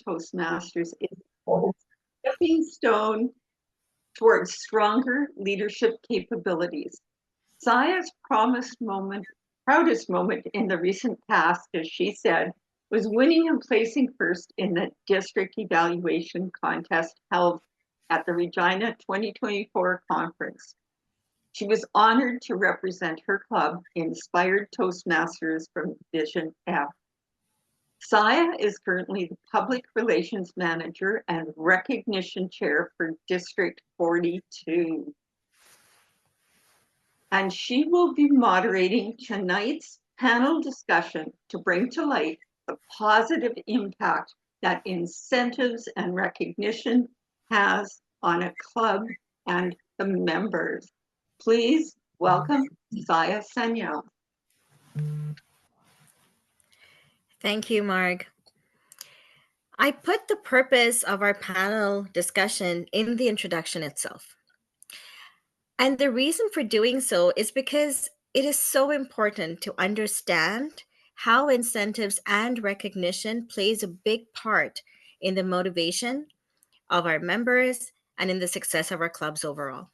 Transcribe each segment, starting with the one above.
Toastmasters is a stepping stone towards stronger leadership capabilities. Saya's proudest moment in the recent past, as she said, was winning and placing first in the district evaluation contest held at the Regina 2024 conference. She was honored to represent her club, Inspired Toastmasters from Division F. Saya is currently the Public Relations Manager and Recognition Chair for District 42. And she will be moderating tonight's panel discussion to bring to light the positive impact that incentives and recognition has on a club and the members. Please welcome Saya Sanyal. Thank you, Marg. I put the purpose of our panel discussion in the introduction itself. And the reason for doing so is because it is so important to understand how incentives and recognition plays a big part in the motivation of our members and in the success of our clubs overall.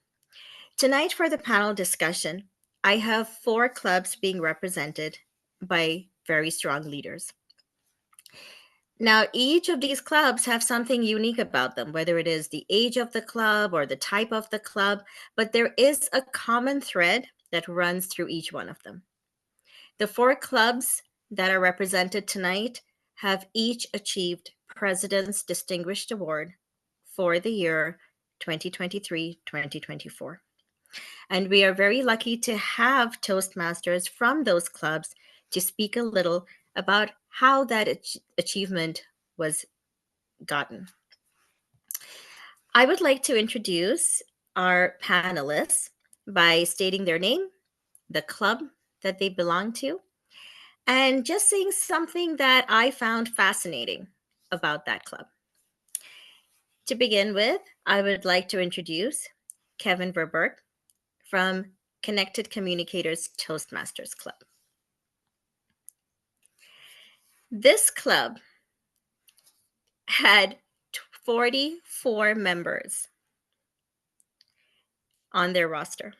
Tonight for the panel discussion, I have 4 clubs being represented by very strong leaders. Now, each of these clubs have something unique about them, whether it is the age of the club or the type of the club, but there is a common thread that runs through each one of them. The 4 clubs that are represented tonight have each achieved President's Distinguished Award for the year 2023-2024. And we are very lucky to have Toastmasters from those clubs to speak a little about how that achievement was gotten. I would like to introduce our panelists by stating their name, the club that they belong to, and just saying something that I found fascinating about that club. To begin with, I would like to introduce Kevin Verberg from Connected Communicators Toastmasters Club. This club had 44 members on their roster,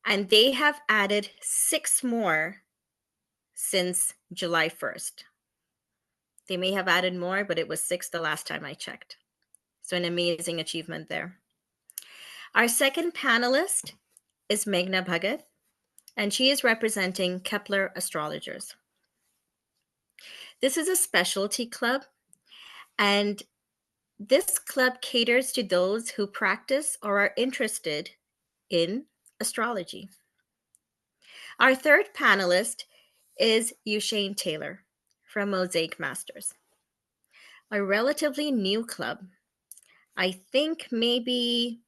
and they have added 6 more since July 1st. They may have added more, but it was 6 the last time I checked. So an amazing achievement there. Our second panelist is Meghna Bhagat, and she is representing Kepler Astrologers. This is a specialty club, and this club caters to those who practice or are interested in astrology. Our third panelist is Ushane Taylor from Mosaic Masters, a relatively new club. I think maybe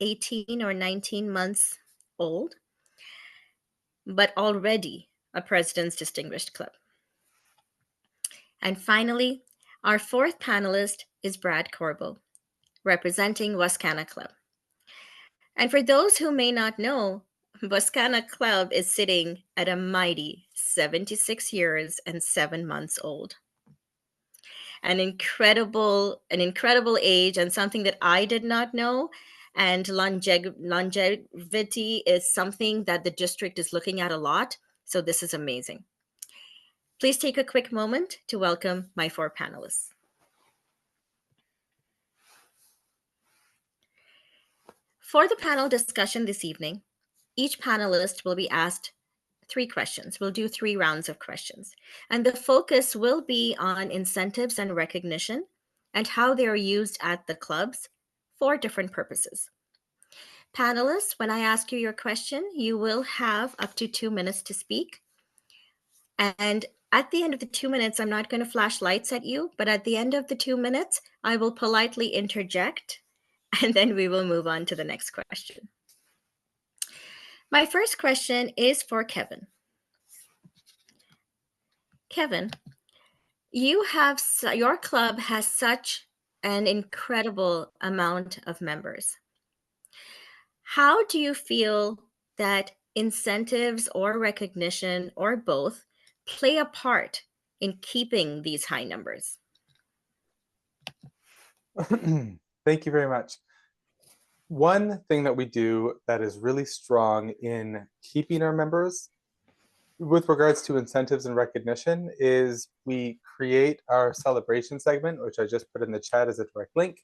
18 or 19 months old, but already a President's Distinguished Club. And finally, our fourth panelist is Brad Corbo, representing Wascana Club. And for those who may not know, Wascana Club is sitting at a mighty 76 years and 7 months old. An incredible age, and something that I did not know. And longevity is something that the district is looking at a lot. So this is amazing. Please take a quick moment to welcome my 4 panelists. For the panel discussion this evening, each panelist will be asked 3 questions. We'll do 3 rounds of questions. And the focus will be on incentives and recognition and how they are used at the clubs for different purposes. Panelists, when I ask you your question, you will have up to 2 minutes to speak. And at the end of the 2 minutes, I'm not going to flash lights at you, but at the end of the 2 minutes, I will politely interject, and then we will move on to the next question. My first question is for Kevin. Kevin, your club has such an incredible amount of members. How do you feel that incentives or recognition or both play a part in keeping these high numbers? Thank you very much. One thing that we do that is really strong in keeping our members with regards to incentives and recognition is we create our celebration segment, which I just put in the chat as a direct link.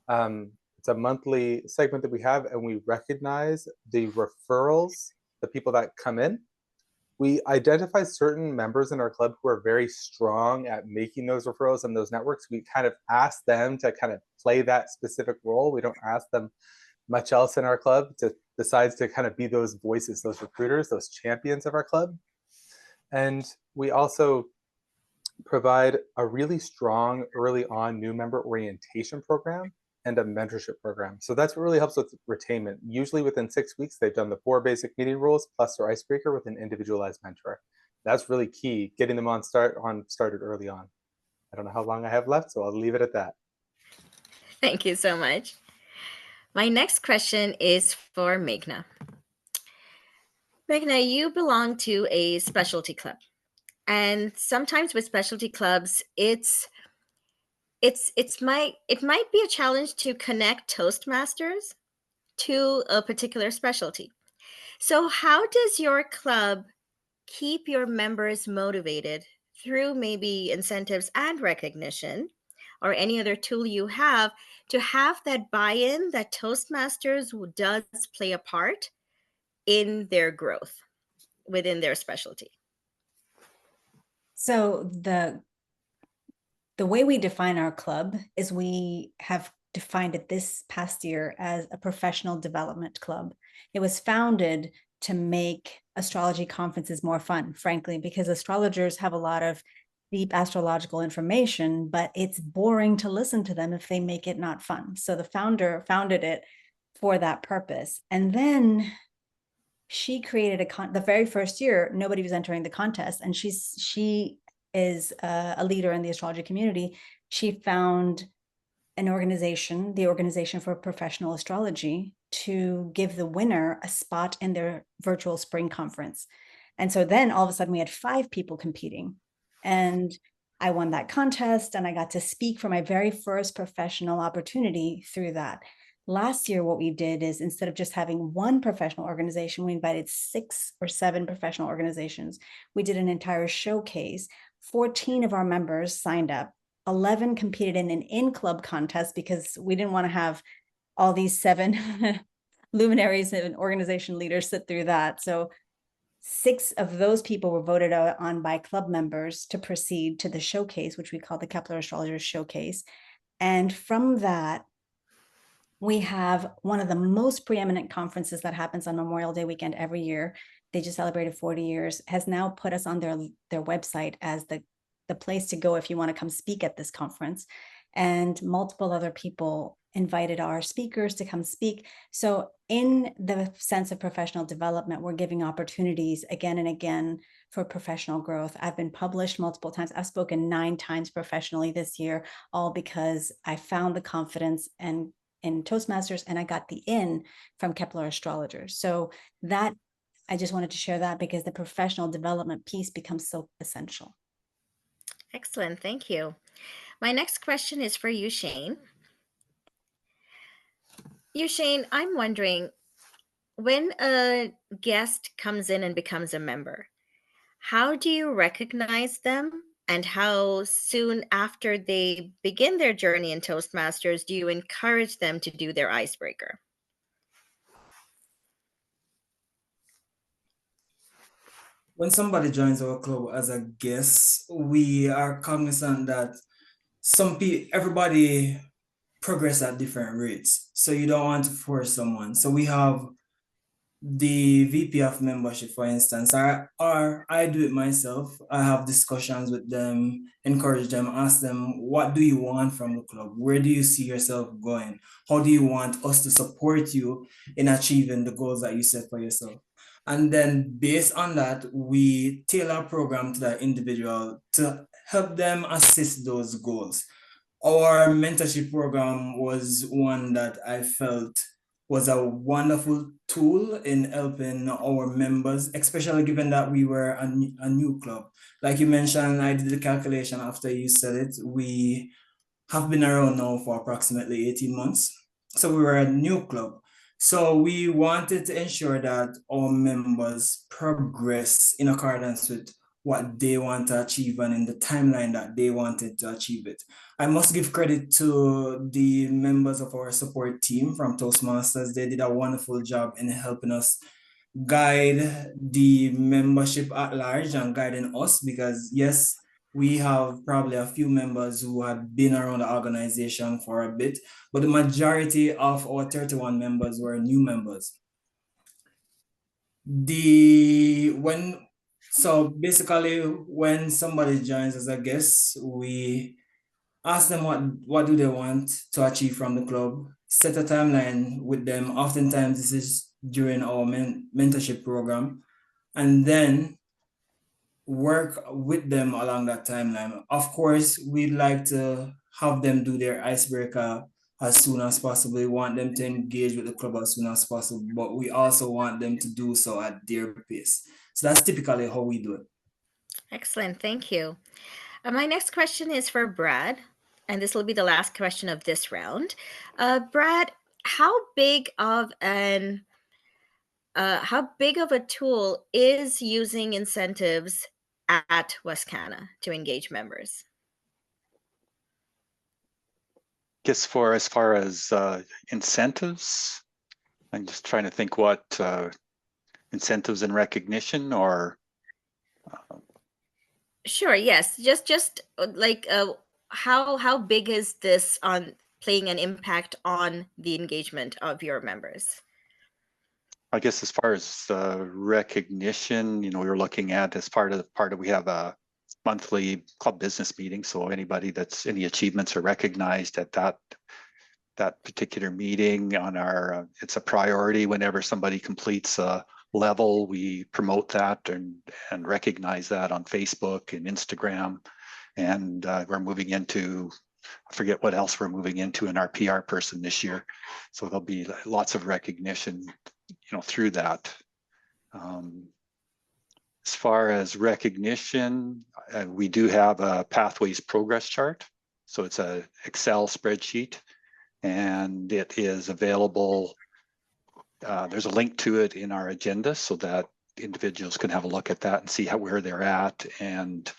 It's a monthly segment that we have, and we recognize the referrals, the people that come in. We identify certain members in our club who are very strong at making those referrals and those networks. We kind of ask them to kind of play that specific role. We don't ask them much else in our club to decides to kind of be those voices, those recruiters, those champions of our club. And we also provide a really strong early on new member orientation program and a mentorship program. So that's what really helps with retainment. Usually within 6 weeks, they've done the 4 basic meeting rules plus their icebreaker with an individualized mentor. That's really key, getting them started early on. I don't know how long I have left, so I'll leave it at that. Thank you so much. My next question is for Meghna. Meghna, you belong to a specialty club. And sometimes with specialty clubs, it might be a challenge to connect Toastmasters to a particular specialty. So how does your club keep your members motivated through maybe incentives and recognition or any other tool you have to have that buy-in that Toastmasters does play a part in their growth within their specialty? So the way we define our club is we have defined it this past year as a professional development club. It was founded to make astrology conferences more fun, frankly, because astrologers have a lot of deep astrological information, but it's boring to listen to them if they make it not fun. So the founder founded it for that purpose. And then she created the very first year, nobody was entering the contest. And she is a leader in the astrology community. She found an organization, the Organization for Professional Astrology, to give the winner a spot in their virtual spring conference. And so then all of a sudden we had 5 people competing, and I won that contest and I got to speak for my very first professional opportunity through that. Last year, what we did is instead of just having one professional organization, we invited 6 or 7 professional organizations. We did an entire showcase. 14 of our members signed up. 11 competed in an in-club contest because we didn't want to have all these 7 luminaries and organization leaders sit through that. So 6 of those people were voted on by club members to proceed to the showcase, which we call the Kepler Astrologers Showcase. And from that, we have one of the most preeminent conferences that happens on Memorial Day weekend every year. They just celebrated 40 years, has now put us on their website as the place to go if you want to come speak at this conference. And multiple other people invited our speakers to come speak. So in the sense of professional development, we're giving opportunities again and again for professional growth. I've been published multiple times. I've spoken 9 times professionally this year, all because I found the confidence and in Toastmasters, and I got the in from Kepler Astrologers. So that, I just wanted to share that because the professional development piece becomes so essential. Excellent, thank you. My next question is for you, Shane. Shane, I'm wondering, when a guest comes in and becomes a member, how do you recognize them? And how soon after they begin their journey in Toastmasters do you encourage them to do their icebreaker? When somebody joins our club as a guest, we are cognizant that everybody progress at different rates. So you don't want to force someone. So we have the VP of membership, for instance, or I do it myself. I have discussions with them, encourage them, ask them, what do you want from the club? Where do you see yourself going? How do you want us to support you in achieving the goals that you set for yourself? And then based on that, we tailor a program to that individual to help them assist those goals. Our mentorship program was one that I felt was a wonderful tool in helping our members, especially given that we were a new club. Like you mentioned, I did the calculation after you said it. We have been around now for approximately 18 months. So we were a new club. So we wanted to ensure that our members progress in accordance with what they want to achieve and in the timeline that they wanted to achieve it. I must give credit to the members of our support team from Toastmasters. They did a wonderful job in helping us guide the membership at large and guiding us because yes, we have probably a few members who had been around the organization for a bit, but the majority of our 31 members were new members. The when so basically when somebody joins as a guest, we ask them what do they want to achieve from the club, set a timeline with them. Oftentimes this is during our mentorship program, and then work with them along that timeline. Of course, we'd like to have them do their icebreaker as soon as possible. We want them to engage with the club as soon as possible, but we also want them to do so at their pace. So that's typically how we do it. Excellent. Thank you. My next question is for Brad, and this will be the last question of this round. Brad, how big of a tool is using incentives at Wascana to engage members? Guess for as far as incentives, I'm just trying to think what incentives and recognition or. Sure. Yes. Just like how big is this on playing an impact on the engagement of your members? I guess as far as recognition, we were looking at as part of we have a monthly club business meeting. So anybody that's any achievements are recognized at that particular meeting on our, it's a priority whenever somebody completes a level, we promote that and recognize that on Facebook and Instagram. And we're moving into, I forget what else we're moving into in our PR person this year. So there'll be lots of recognition, through that. As far as recognition, we do have a pathways progress chart. So it's a Excel spreadsheet and it is available. There's a link to it in our agenda so that individuals can have a look at that and see where they're at and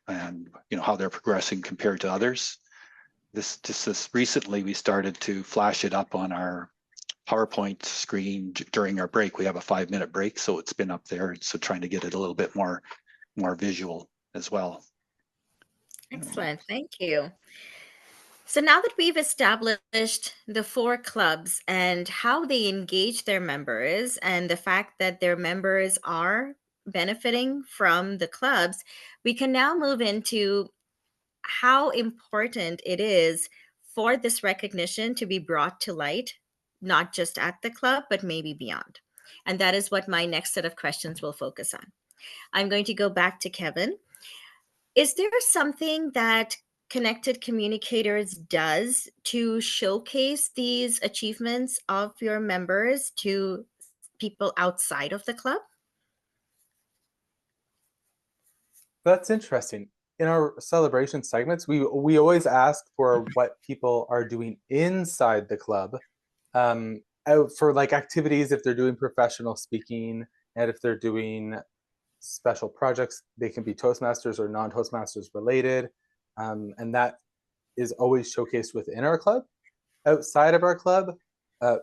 how they're progressing compared to others. This recently we started to flash it up on our PowerPoint screen during our break. We have a 5-minute break, so it's been up there. So trying to get it a little bit more visual as well. Excellent. Thank you. So now that we've established the 4 clubs and how they engage their members and the fact that their members are benefiting from the clubs, we can now move into how important it is for this recognition to be brought to light, not just at the club, but maybe beyond. And that is what my next set of questions will focus on. I'm going to go back to Kevin. Is there something that Connected Communicators does to showcase these achievements of your members to people outside of the club? That's interesting. In our celebration segments, we always ask for what people are doing inside the club, out for like activities if they're doing professional speaking, and if they're doing special projects, they can be Toastmasters or non-Toastmasters related, and that is always showcased within our club. Outside of our club, I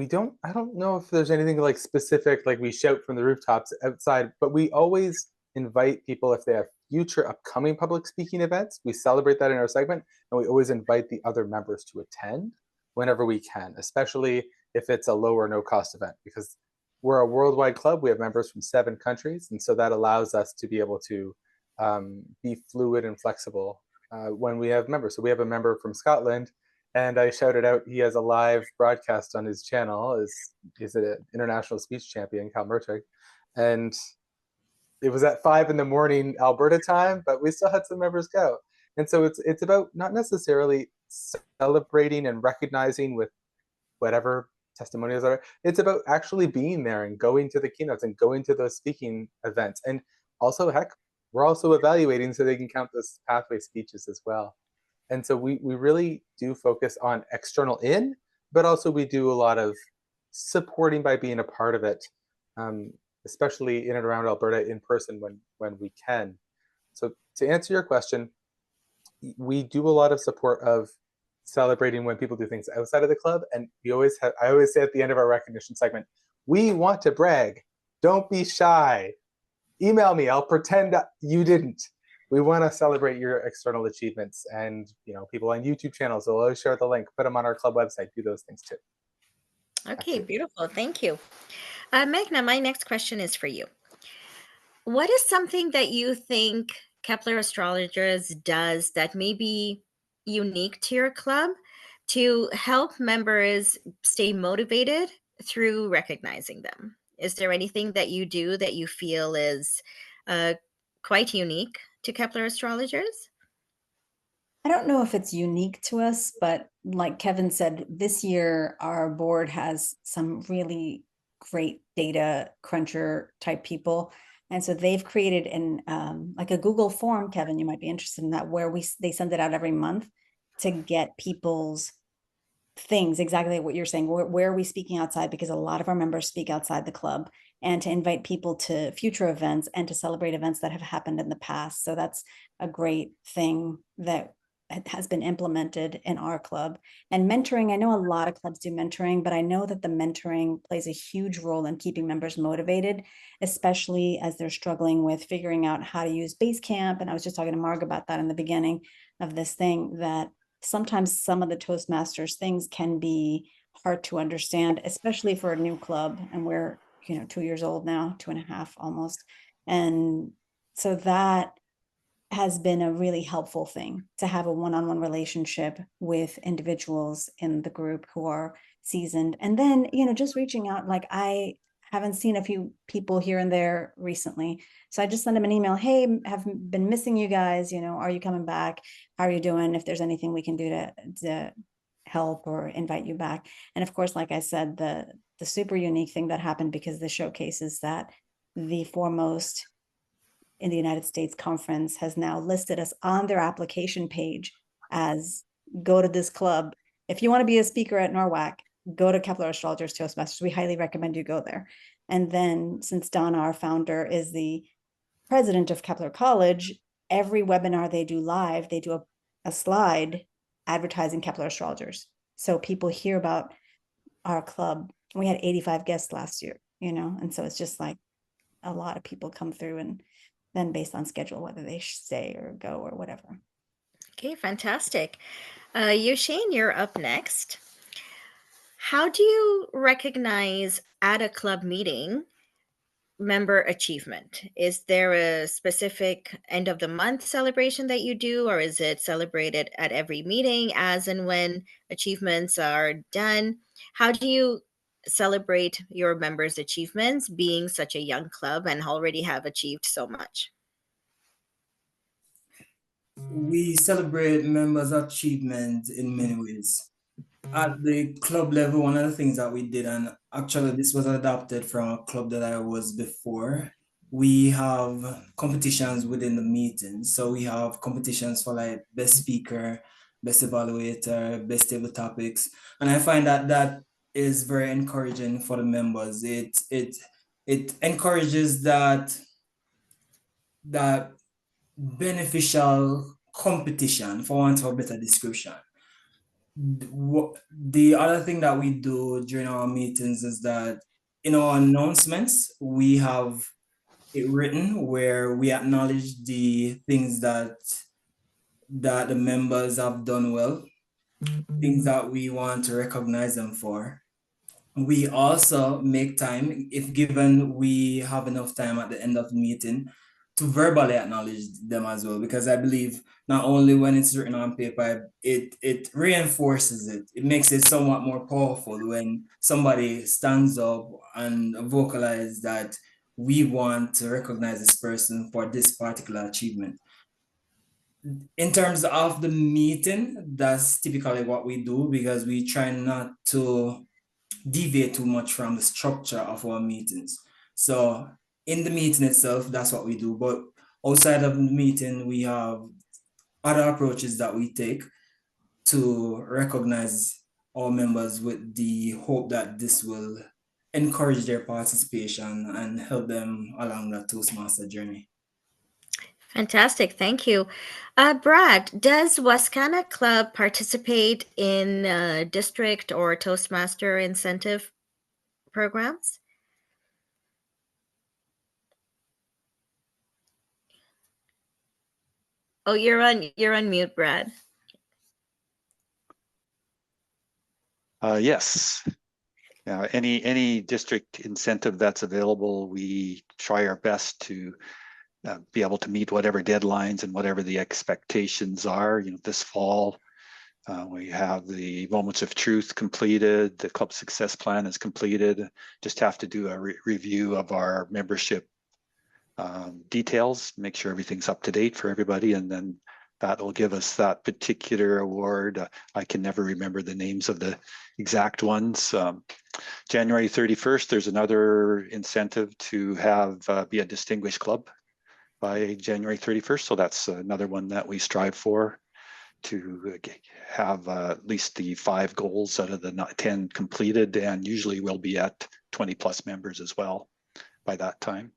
don't know if there's anything like specific, like we shout from the rooftops outside, but we always invite people if they have future upcoming public speaking events. We celebrate that in our segment, and we always invite the other members to attend whenever we can, especially if it's a low or no cost event, because we're a worldwide club. We have members from 7 countries, and so that allows us to be able to be fluid and flexible when we have members. So we have a member from Scotland, and I shouted out he has a live broadcast on his channel. He's an international speech champion, Cal Murtrig, and it was at 5 a.m. Alberta time, but we still had some members go. And so it's about not necessarily celebrating and recognizing with whatever testimonials are. It's about actually being there and going to the keynotes and going to those speaking events. And also, heck, we're also evaluating so they can count those pathway speeches as well. And so we really do focus on external in, but also we do a lot of supporting by being a part of it, especially in and around Alberta in person when we can. So to answer your question, we do a lot of support of celebrating when people do things outside of the club, and we always have. I always say at the end of our recognition segment, we want to brag. Don't be shy. Email me. I'll pretend you didn't. We want to celebrate your external achievements, and people on YouTube channels will always share the link. Put them on our club website. Do those things too. Okay, beautiful. Thank you. Meghna, my next question is for you. What is something that you think Kepler Astrologers does that may be unique to your club to help members stay motivated through recognizing them? Is there anything that you do that you feel is quite unique to Kepler Astrologers? I don't know if it's unique to us, but like Kevin said, this year our board has some really great data cruncher type people. And so they've created like a Google form, Kevin, you might be interested in that, where they send it out every month to get people's things, exactly what you're saying. Where are we speaking outside? Because a lot of our members speak outside the club, and to invite people to future events and to celebrate events that have happened in the past. So that's a great thing that has been implemented in our club. And mentoring, I know a lot of clubs do mentoring, but I know that the mentoring plays a huge role in keeping members motivated, especially as they're struggling with figuring out how to use Basecamp. And I was just talking to Marg about that in the beginning of this thing, that sometimes some of the Toastmasters things can be hard to understand, especially for a new club. And we're, 2 years old now, 2.5 almost. And so that has been a really helpful thing, to have a one-on-one relationship with individuals in the group who are seasoned. And then, just reaching out, like I haven't seen a few people here and there recently. So I just send them an email. Hey, have been missing you guys. Are you coming back? How are you doing? If there's anything we can do to help or invite you back. And of course, like I said, the super unique thing that happened, because the showcase is that the foremost in the United States conference has now listed us on their application page as go to this club. If you want to be a speaker at NORWAC, go to Kepler Astrologers Toastmasters. We highly recommend you go there. And then since Donna, our founder, is the president of Kepler College, every webinar they do live, they do a slide advertising Kepler Astrologers. So people hear about our club. We had 85 guests last year, and so it's just like a lot of people come through, and then based on schedule, whether they stay or go or whatever. Okay, fantastic. Yushane, you're up next. How do you recognize at a club meeting member achievement? Is there a specific end of the month celebration that you do, or is it celebrated at every meeting as and when achievements are done? How do you celebrate your members' achievements, being such a young club and already have achieved so much? We celebrate members' achievement in many ways. At the club level, one of the things that we did, and actually this was adapted from a club that I was before, we have competitions within the meeting. So we have competitions for like best speaker, best evaluator, best table topics. And I find that that is very encouraging for the members. It encourages that beneficial competition, for want of a better description. The other thing that we do during our meetings is that in our announcements, we have it written where we acknowledge the things that the members have done well, things that we want to recognize them for. We also make time, if given we have enough time at the end of the meeting, to verbally acknowledge them as well, because I believe not only when it's written on paper, it reinforces it. It makes it somewhat more powerful when somebody stands up and vocalize that we want to recognize this person for this particular achievement. In terms of the meeting, that's typically what we do, because we try not to deviate too much from the structure of our meetings. So in the meeting itself, that's what we do. But outside of the meeting, we have other approaches that we take. to recognize all members with the hope that this will encourage their participation and help them along the Toastmaster journey. Fantastic. Thank you. Brad, does Wascana Club participate in district or Toastmaster incentive programs? Oh, you're on mute, Brad. Yes. Any district incentive that's available, we try our best to be able to meet whatever deadlines and whatever the expectations are. This fall, we have the Moments of Truth completed, the Club Success Plan is completed. Just have to do a review of our membership details, make sure everything's up to date for everybody, and then that will give us that particular award. I can never remember the names of the exact ones. January 31st, there's another incentive to have be a distinguished club by January 31st. So that's another one that we strive for, to have at least the 5 goals out of the 10 completed, and usually we'll be at 20 plus members as well by that time.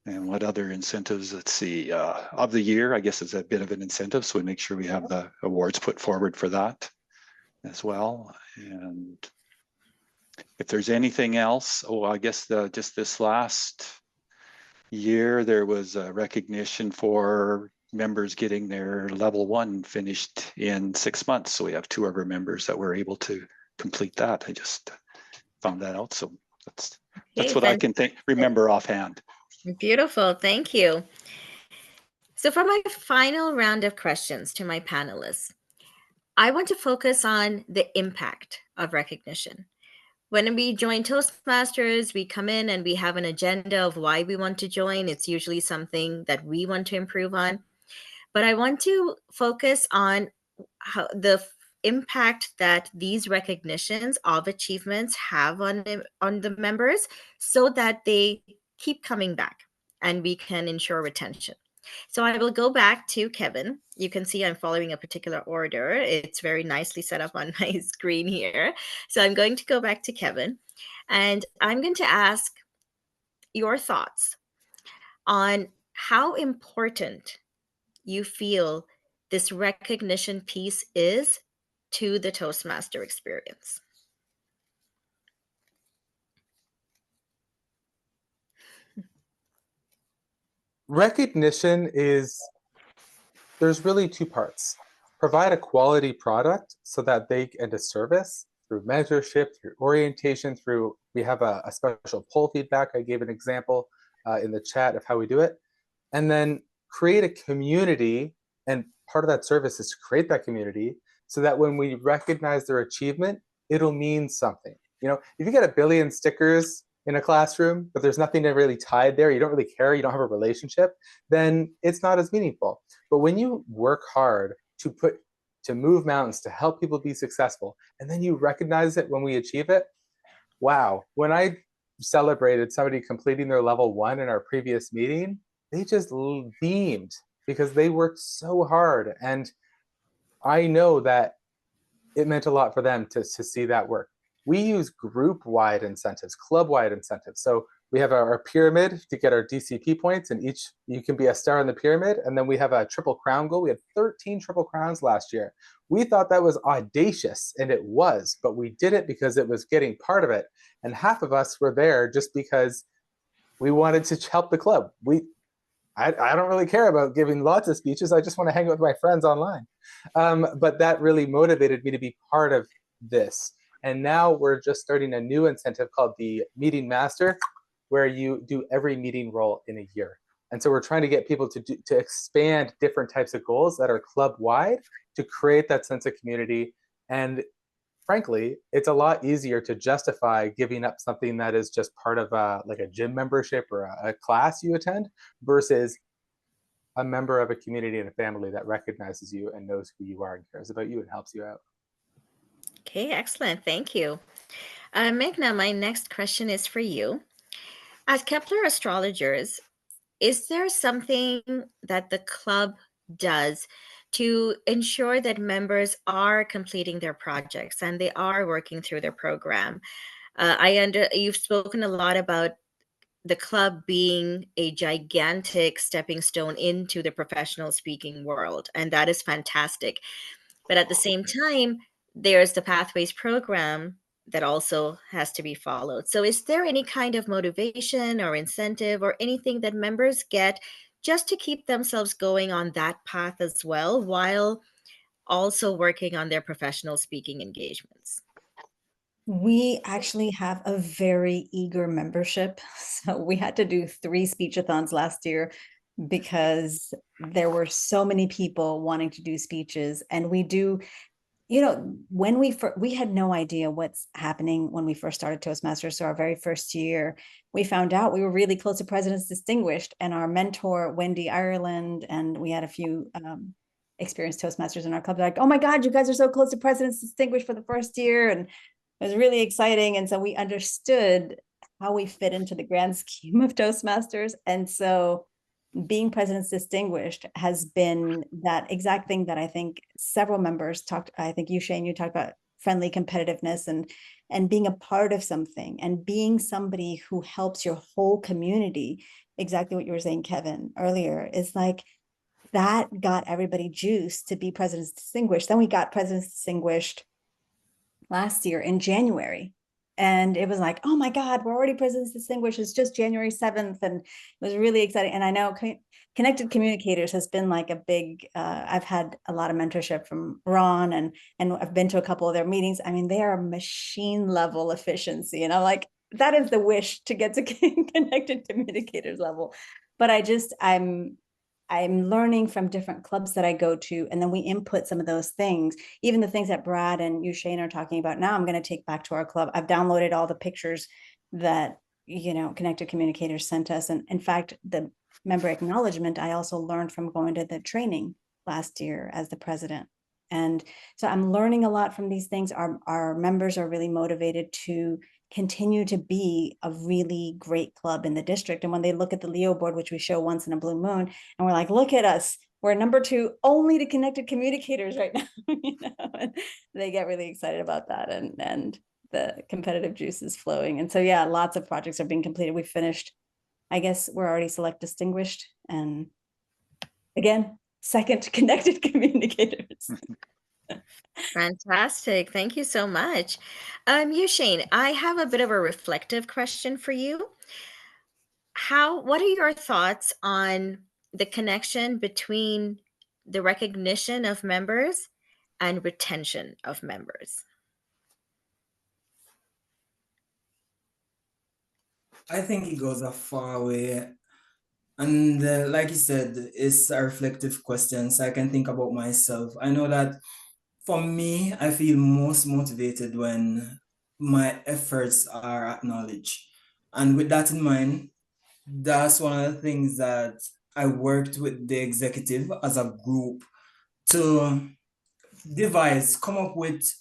And what other incentives? Let's see, of the year, I guess, is a bit of an incentive. So we make sure we have the awards put forward for that as well. And if there's anything else, I guess just this last year, there was a recognition for members getting their level 1 finished in 6 months. So we have 2 of our members that were able to complete that. I just found that out. So that's what I can remember offhand. Beautiful. Thank you. So for my final round of questions to my panelists, I want to focus on the impact of recognition. When we join Toastmasters, we come in and we have an agenda of why we want to join. It's usually something that we want to improve on. But I want to focus on how the impact that these recognitions of achievements have on the members, so that they keep coming back and we can ensure retention. So I will go back to Kevin. You can see I'm following a particular order. It's very nicely set up on my screen here. So I'm going to go back to Kevin, and I'm going to ask your thoughts on how important you feel this recognition piece is to the Toastmaster experience. Recognition there's really 2 parts. Provide a quality product so that and a service through mentorship, through orientation, we have a special poll feedback. I gave an example in the chat of how we do it. And then create a community, and part of that service is to create that community so that when we recognize their achievement, it'll mean something. If you get a billion stickers in a classroom, but there's nothing really tied there, you don't really care, you don't have a relationship, then it's not as meaningful. But when you work hard to move mountains, to help people be successful, and then you recognize it when we achieve it, wow. When I celebrated somebody completing their level 1 in our previous meeting, they just beamed because they worked so hard. And I know that it meant a lot for them to see that work. We use group-wide incentives, club-wide incentives. So we have our pyramid to get our DCP points, and you can be a star in the pyramid. And then we have a triple crown goal. We had 13 triple crowns last year. We thought that was audacious, and it was, but we did it because it was getting part of it. And half of us were there just because we wanted to help the club. I don't really care about giving lots of speeches. I just want to hang out with my friends online. But that really motivated me to be part of this. And now we're just starting a new incentive called the Meeting Master, where you do every meeting role in a year. And so we're trying to get people to expand different types of goals that are club-wide to create that sense of community. And frankly, it's a lot easier to justify giving up something that is just part of like a gym membership or a class you attend versus a member of a community and a family that recognizes you and knows who you are and cares about you and helps you out. Okay, excellent. Thank you. Meghna, my next question is for you. As Kepler astrologers, is there something that the club does to ensure that members are completing their projects and they are working through their program. You've spoken a lot about the club being a gigantic stepping stone into the professional speaking world, and that is fantastic. But at the same time, there's the Pathways program that also has to be followed. So, is there any kind of motivation or incentive or anything that members get just to keep themselves going on that path as well, while also working on their professional speaking engagements? We actually have a very eager membership. So we had to do 3 speechathons last year because there were so many people wanting to do speeches. And we do, when we had no idea what's happening when we first started Toastmasters. So our very first year, we found out we were really close to President's Distinguished, and our mentor, Wendy Ireland, and we had a few experienced Toastmasters in our club. They're like, oh my God, you guys are so close to President's Distinguished for the first year. And it was really exciting. And so we understood how we fit into the grand scheme of Toastmasters. And so being President's Distinguished has been that exact thing that I think several members talked. I think you, Shane, you talked about friendly competitiveness and being a part of something and being somebody who helps your whole community. Exactly what you were saying, Kevin, earlier, is like that got everybody juiced to be President's Distinguished. Then we got President's Distinguished last year in January. And it was like, oh my God, we're already President's Distinguished. It's just January 7th. And it was really exciting. And I know Connected Communicators has been like a big, I've had a lot of mentorship from Ron and I've been to a couple of their meetings. I mean, they are machine level efficiency. And I'm like, that is the wish, to get to Connected Communicators level. But I'm learning from different clubs that I go to, and then we input some of those things, even the things that Brad and you, Shane, are talking about now. I'm going to take back to our club. I've downloaded all the pictures that, Connected Communicators sent us. And in fact, the member acknowledgement, I also learned from going to the training last year as the president. And so I'm learning a lot from these things. Our members are really motivated to continue to be a really great club in the district. And when they look at the Leo board, which we show once in a blue moon, and we're like, look at us, we're number 2 only to Connected Communicators right now. And they get really excited about that, and the competitive juice is flowing. And so, yeah, lots of projects are being completed. We finished, I guess we're already select distinguished, and again, second to Connected Communicators. Fantastic. Thank you so much. You, Shane, I have a bit of a reflective question for you. What are your thoughts on the connection between the recognition of members and retention of members? I think it goes a far way. And like you said, it's a reflective question. So I can think about myself. I know that for me, I feel most motivated when my efforts are acknowledged. And with that in mind, that's one of the things that I worked with the executive as a group to come up with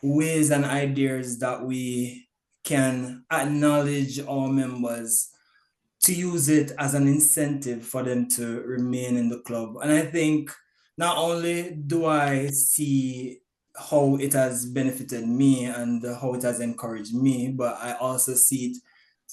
ways and ideas that we can acknowledge our members, to use it as an incentive for them to remain in the club. And I think not only do I see how it has benefited me and how it has encouraged me, but I also see it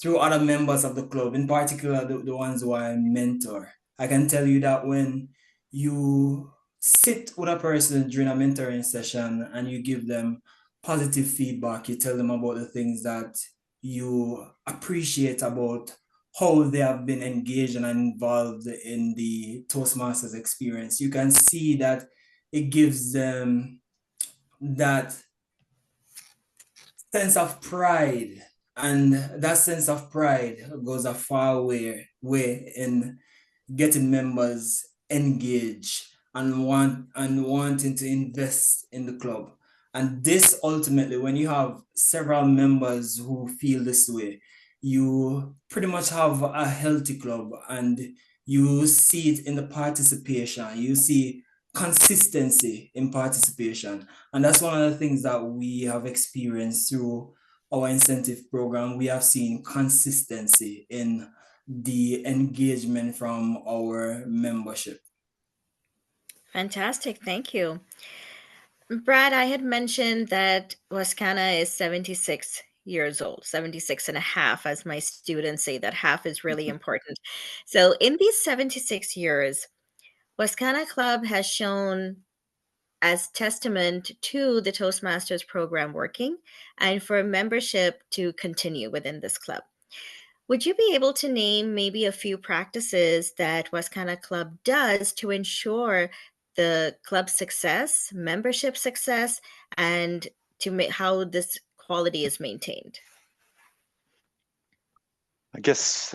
through other members of the club, in particular the ones who I mentor. I can tell you that when you sit with a person during a mentoring session and you give them positive feedback, you tell them about the things that you appreciate about how they have been engaged and involved in the Toastmasters experience, you can see that it gives them that sense of pride. And that sense of pride goes a far way in getting members engaged and wanting to invest in the club. And this ultimately, when you have several members who feel this way, you pretty much have a healthy club, and you see it in the participation. You see consistency in participation. And that's one of the things that we have experienced through our incentive program. We have seen consistency in the engagement from our membership. Fantastic. Thank you. Brad, I had mentioned that Wascana is 76 years old, 76 and a half, as my students say, that half is really important. So in these 76 years, Wascana Club has shown as testament to the Toastmasters program working and for membership to continue within this club. Would you be able to name maybe a few practices that Wascana Club does to ensure the club's success, membership success, and to make how this quality is maintained? I guess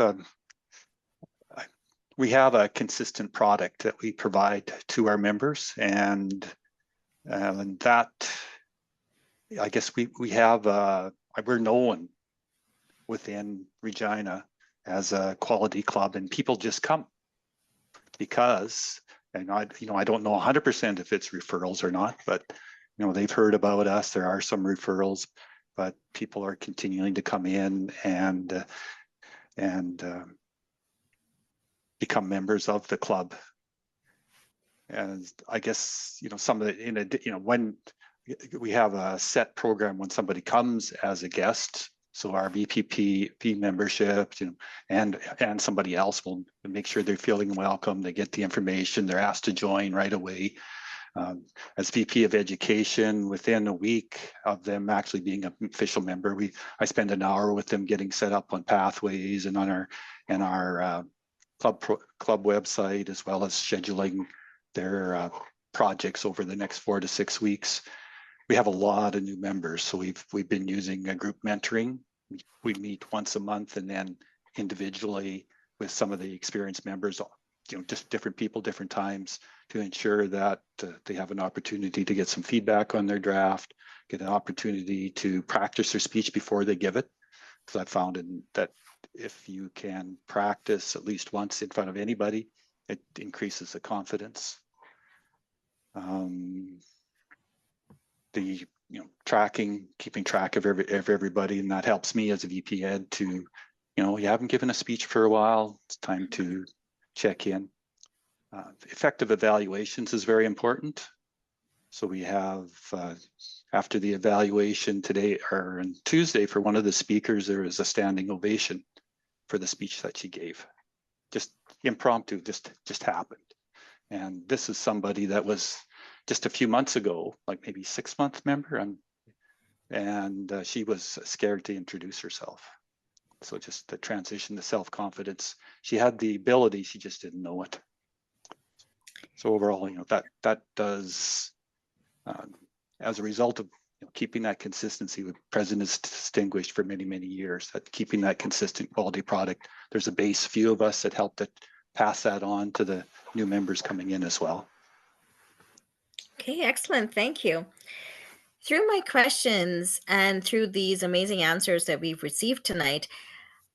we have a consistent product that we provide to our members, and that, I guess we have we're known within Regina as a quality club, and people just come because, and I don't know 100% if it's referrals or not, but they've heard about us. There are some referrals, but people are continuing to come in and become members of the club. And I guess some of the when we have a set program when somebody comes as a guest, so our VPP membership, and somebody else will make sure they're feeling welcome. They get the information. They're asked to join right away. As VP of Education, within a week of them actually being an official member, I spend an hour with them getting set up on pathways and on our club website, as well as scheduling their projects over the next 4 to 6 weeks. We have a lot of new members, so we've been using a group mentoring. We meet once a month, and then individually with some of the experienced members, just different people, different times, to ensure that they have an opportunity to get some feedback on their draft, get an opportunity to practice their speech before they give it. Because I've found that if you can practice at least once in front of anybody, it increases the confidence. The keeping track of everybody, and that helps me as a VP Ed to, you haven't given a speech for a while, it's time to check in. Effective evaluations is very important. So we have, after the evaluation today or on Tuesday, for one of the speakers, there was a standing ovation for the speech that she gave. Just impromptu, just happened. And this is somebody that was just a few months ago, like maybe 6-month member, and she was scared to introduce herself. So just the transition to self-confidence. She had the ability, she just didn't know it. So overall, that does, as a result of keeping that consistency, with President's distinguished for many, many years, that keeping that consistent quality product, there's a base few of us that help to pass that on to the new members coming in as well. Okay, excellent. Thank you. Through my questions and through these amazing answers that we've received tonight,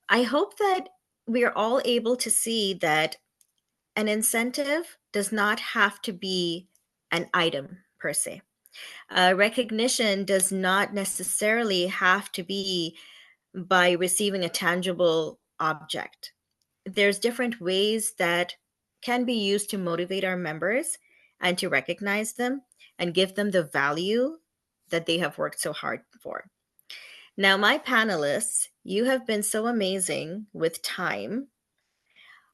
I hope that we are all able to see that an incentive does not have to be an item per se. Recognition does not necessarily have to be by receiving a tangible object. There's different ways that can be used to motivate our members and to recognize them and give them the value that they have worked so hard for. Now, my panelists, you have been so amazing with time,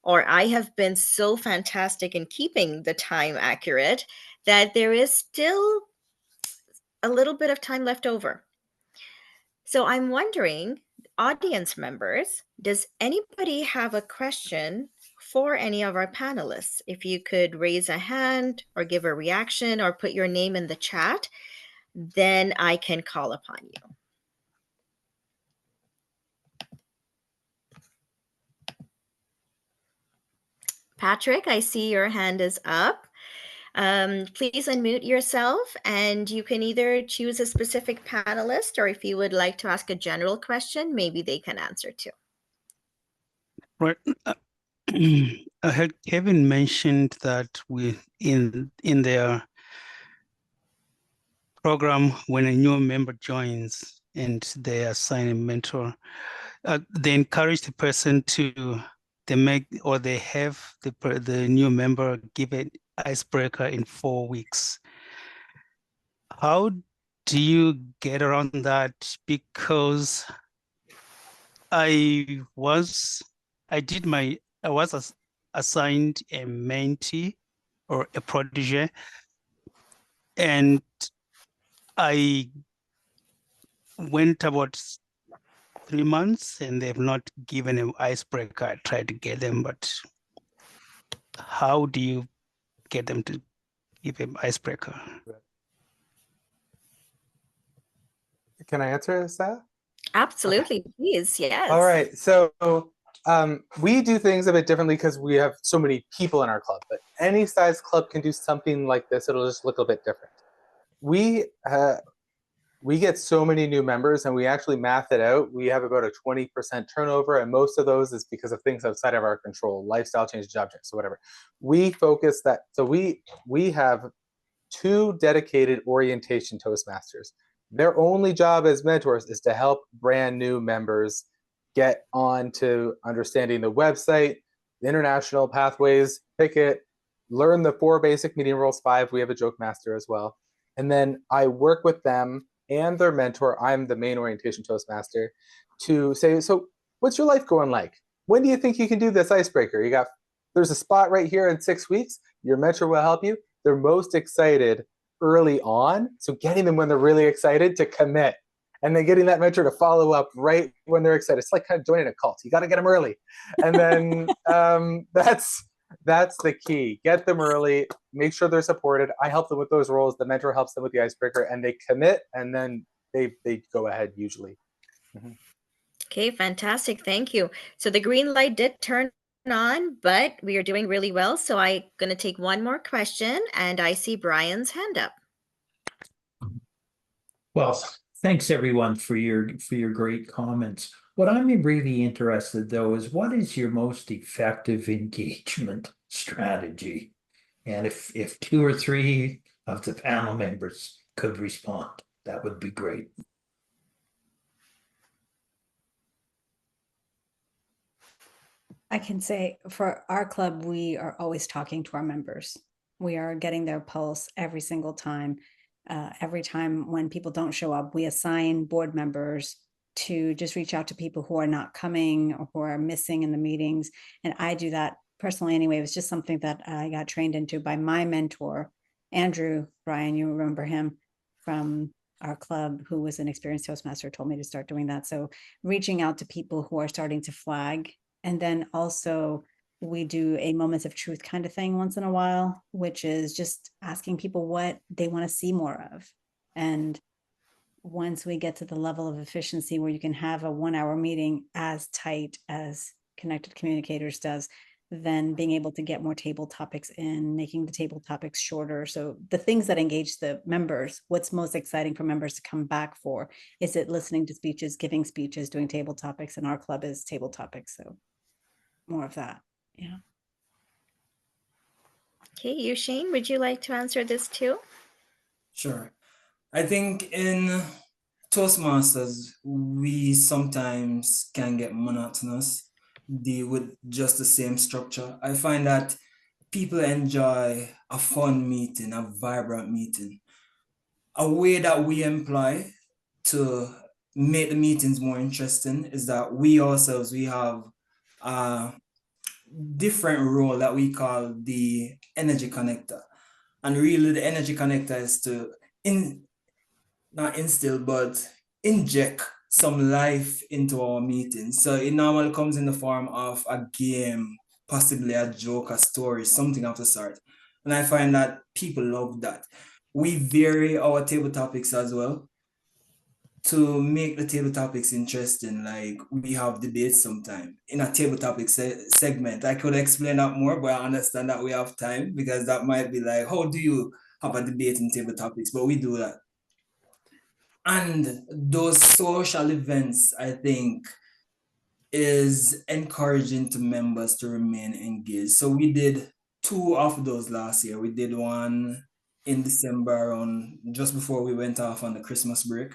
or I have been so fantastic in keeping the time accurate that there is still a little bit of time left over. So I'm wondering, audience members, does anybody have a question for any of our panelists? If you could raise a hand or give a reaction or put your name in the chat, then I can call upon you. Patrick, I see your hand is up. Please unmute yourself, and you can either choose a specific panelist, or if you would like to ask a general question, maybe they can answer too. Right. I heard Kevin mentioned that in their program, when a new member joins and they assign a mentor, they encourage the person to they have the new member give icebreaker in 4 weeks. How do you get around that? Because I was assigned a mentee or a protege, and I went about 3 months and they've not given an icebreaker. I tried to get them, but how do you get them to give an icebreaker? Can I answer this, Saya? Absolutely, please. Yes. All right. So we do things a bit differently because we have so many people in our club, but any size club can do something like this. It'll just look a bit different. We get so many new members and we actually math it out. We have about a 20% turnover, and most of those is because of things outside of our control, lifestyle change, job change, so whatever. We focus that, so we have 2 dedicated orientation Toastmasters. Their only job as mentors is to help brand new members get on to understanding the website, the international pathways, pick it, learn the 4 basic meeting rules, 5, we have a joke master as well. And then I work with them and their mentor, I'm the main orientation Toastmaster, to say, so what's your life going like? When do you think you can do this icebreaker? There's a spot right here in 6 weeks. Your mentor will help you. They're most excited early on. So getting them when they're really excited to commit, and then getting that mentor to follow up right when they're excited. It's like kind of joining a cult. You got to get them early. And then that's the key. Get them early, make sure they're supported. I help them with those roles. The mentor helps them with the icebreaker, and they commit, and then they go ahead usually. Mm-hmm. Okay, fantastic. Thank you. So the green light did turn on, but we are doing really well. So I'm going to take one more question, and I see Brian's hand up. Well, thanks everyone for your great comments. What I'm really interested though is what is your most effective engagement strategy? And if 2 or 3 of the panel members could respond, that would be great. I can say for our club, we are always talking to our members. We are getting their pulse every single time. Every time when people don't show up, we assign board members to just reach out to people who are not coming or who are missing in the meetings. And I do that personally anyway. It was just something that I got trained into by my mentor, Andrew. Brian, you remember him from our club, who was an experienced Toastmaster, told me to start doing that. So reaching out to people who are starting to flag. And then also we do a moments of truth kind of thing once in a while, which is just asking people what they want to see more of. And once we get to the level of efficiency where you can have a 1-hour meeting as tight as Connected Communicators does, then being able to get more table topics in, making the table topics shorter. So the things that engage the members, what's most exciting for members to come back for, is it listening to speeches, giving speeches, doing table topics, and our club is table topics. So more of that. Yeah. Okay, you, Shane, would you like to answer this too? Sure. I think in Toastmasters, we sometimes can get monotonous, deal with just the same structure. I find that people enjoy a fun meeting, a vibrant meeting. A way that we employ to make the meetings more interesting is that we ourselves, we have a different role that we call the energy connector. And really the energy connector is to not instill, but inject some life into our meetings. So it normally comes in the form of a game, possibly a joke, a story, something of the sort. And I find that people love that. We vary our table topics as well to make the table topics interesting. Like we have debates sometime in a table topic segment. I could explain that more, but I understand that we have time, because that might be like, how do you have a debate in table topics? But we do that. And those social events, I think, is encouraging to members to remain engaged. So we did 2 of those last year. We did one in December, on just before we went off on the Christmas break.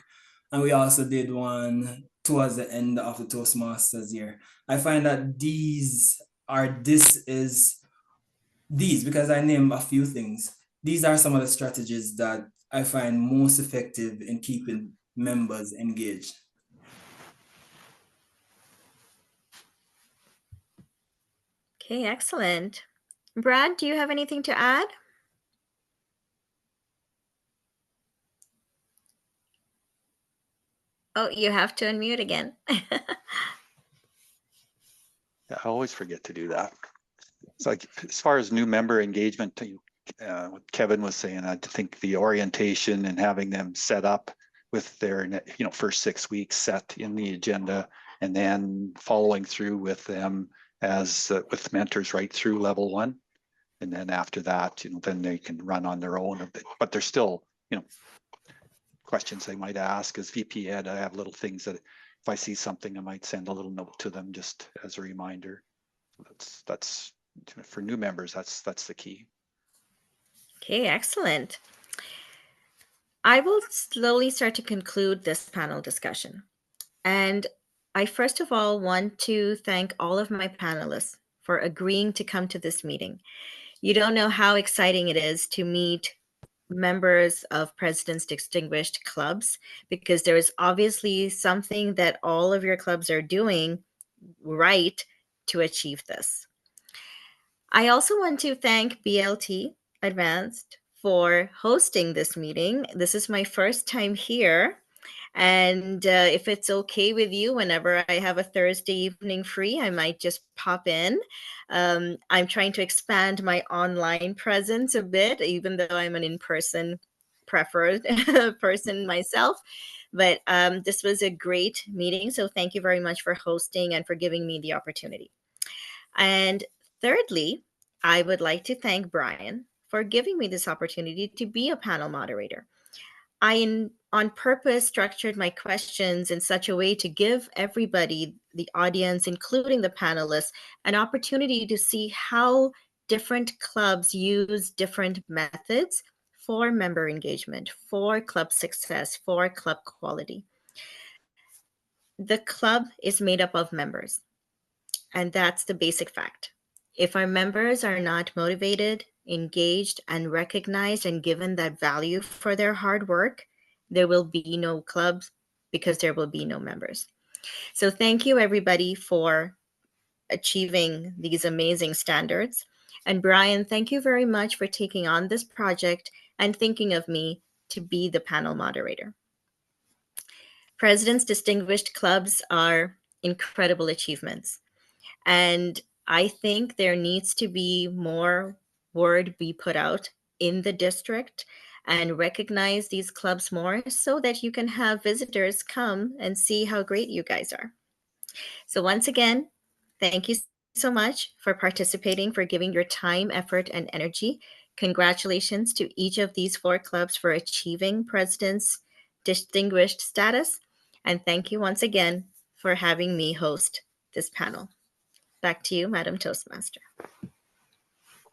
And we also did one towards the end of the Toastmasters year. I find that this is these, because I named a few things, these are some of the strategies that I find most effective in keeping members engaged. Okay, excellent. Brad, do you have anything to add? Oh, you have to unmute again. I always forget to do that. It's like, as far as new member engagement, what Kevin was saying, I think the orientation and having them set up with their, first 6 weeks set in the agenda, and then following through with them as with mentors right through level 1. And then after that, then they can run on their own a bit, but there's still, questions they might ask. As VP Ed, I have little things that if I see something, I might send a little note to them just as a reminder. That's for new members, that's the key. Okay, excellent. I will slowly start to conclude this panel discussion. And I first of all want to thank all of my panelists for agreeing to come to this meeting. You don't know how exciting it is to meet members of President's Distinguished Clubs, because there is obviously something that all of your clubs are doing right to achieve this. I also want to thank BLT Advanced for hosting this meeting. This is my first time here. And if it's okay with you, whenever I have a Thursday evening free, I might just pop in. I'm trying to expand my online presence a bit, even though I'm an in-person preferred person myself. But this was a great meeting. So thank you very much for hosting and for giving me the opportunity. And thirdly, I would like to thank Brian for giving me this opportunity to be a panel moderator. I, on purpose, structured my questions in such a way to give everybody, the audience, including the panelists, an opportunity to see how different clubs use different methods for member engagement, for club success, for club quality. The club is made up of members, and that's the basic fact. If our members are not motivated, engaged, and recognized and given that value for their hard work, there will be no clubs because there will be no members. So thank you everybody for achieving these amazing standards. And Brian, thank you very much for taking on this project and thinking of me to be the panel moderator. President's Distinguished Clubs are incredible achievements. And I think there needs to be more word be put out in the district and recognize these clubs more so that you can have visitors come and see how great you guys are. So once again, thank you so much for participating, for giving your time, effort, and energy. Congratulations to each of these 4 clubs for achieving President's Distinguished status. And thank you once again for having me host this panel. Back to you, Madam Toastmaster.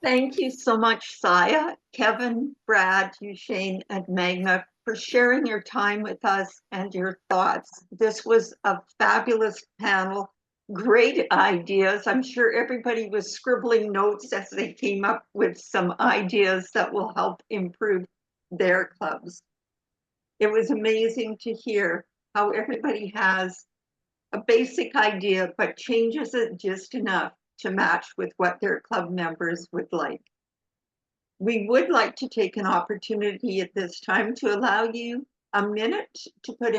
Thank you so much, Saya, Kevin, Brad, Eugene, and Magna, for sharing your time with us and your thoughts. This was a fabulous panel, great ideas. I'm sure everybody was scribbling notes as they came up with some ideas that will help improve their clubs. It was amazing to hear how everybody has a basic idea, but changes it just enough to match with what their club members would like. We would like to take an opportunity at this time to allow you a minute to put